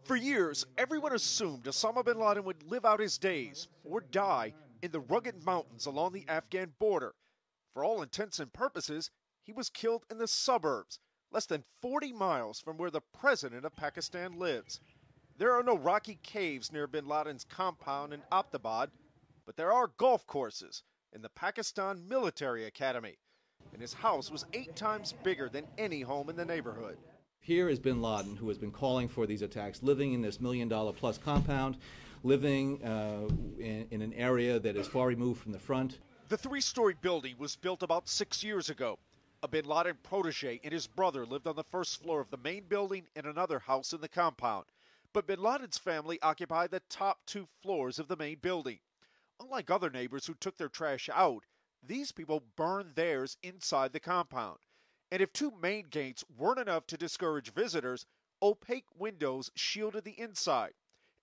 For years, everyone assumed Osama bin Laden would live out his days or die in the rugged mountains along the Afghan border. For all intents and purposes, he was killed in the suburbs, less than 40 miles from where the president of Pakistan lives. There are no rocky caves near bin Laden's compound in Abbottabad, but there are golf courses in the Pakistan Military Academy, and his house was 8 times bigger than any home in the neighborhood. Here is bin Laden, who has been calling for these attacks, living in this $1 million-plus compound, living in an area that is far removed from the front. The 3-story building was built about 6 years ago. A bin Laden protege and his brother lived on the first floor of the main building in another house in the compound. But bin Laden's family occupied the top 2 floors of the main building. Unlike other neighbors who took their trash out, these people burned theirs inside the compound. And if 2 main gates weren't enough to discourage visitors, opaque windows shielded the inside.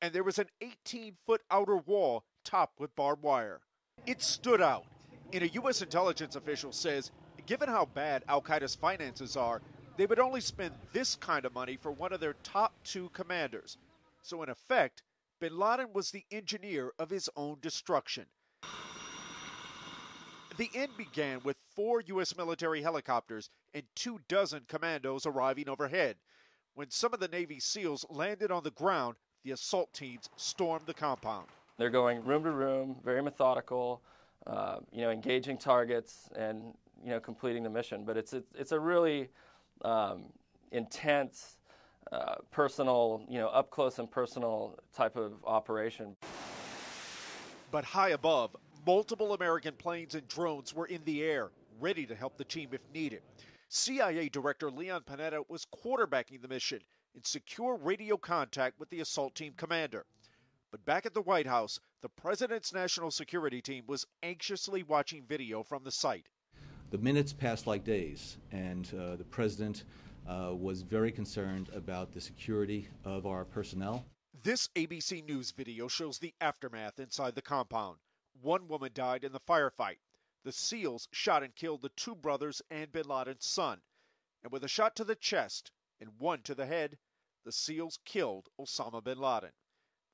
And there was an 18-foot outer wall topped with barbed wire. It stood out. And a U.S. intelligence official says, given how bad al-Qaeda's finances are, they would only spend this kind of money for one of their top 2 commanders. So in effect, bin Laden was the engineer of his own destruction. The end began with 4 U.S. military helicopters and 24 commandos arriving overhead. When some of the Navy SEALs landed on the ground, the assault teams stormed the compound. They're going room to room, very methodical, engaging targets and, completing the mission. But it's a really intense, personal, up close and personal type of operation. But high above, multiple American planes and drones were in the air, ready to help the team if needed. CIA Director Leon Panetta was quarterbacking the mission in secure radio contact with the assault team commander. But back at the White House, the president's national security team was anxiously watching video from the site. The minutes passed like days, and the president was very concerned about the security of our personnel. This ABC News video shows the aftermath inside the compound. 1 woman died in the firefight. The SEALs shot and killed the 2 brothers and bin Laden's son. And with a shot to the chest and 1 to the head, the SEALs killed Osama bin Laden.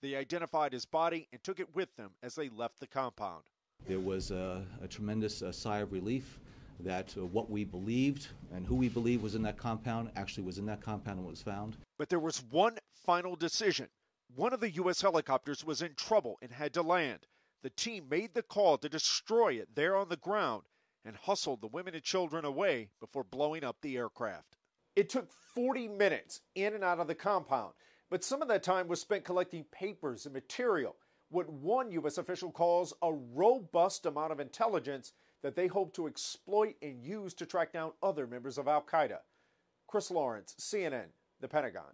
They identified his body and took it with them as they left the compound. There was a tremendous sigh of relief that what we believed and who we believed was in that compound actually was in that compound and was found. But there was one final decision. One of the U.S. helicopters was in trouble and had to land. The team made the call to destroy it there on the ground and hustled the women and children away before blowing up the aircraft. It took 40 minutes in and out of the compound, but some of that time was spent collecting papers and material, what one U.S. official calls a robust amount of intelligence that they hope to exploit and use to track down other members of al-Qaeda. Chris Lawrence, CNN, The Pentagon.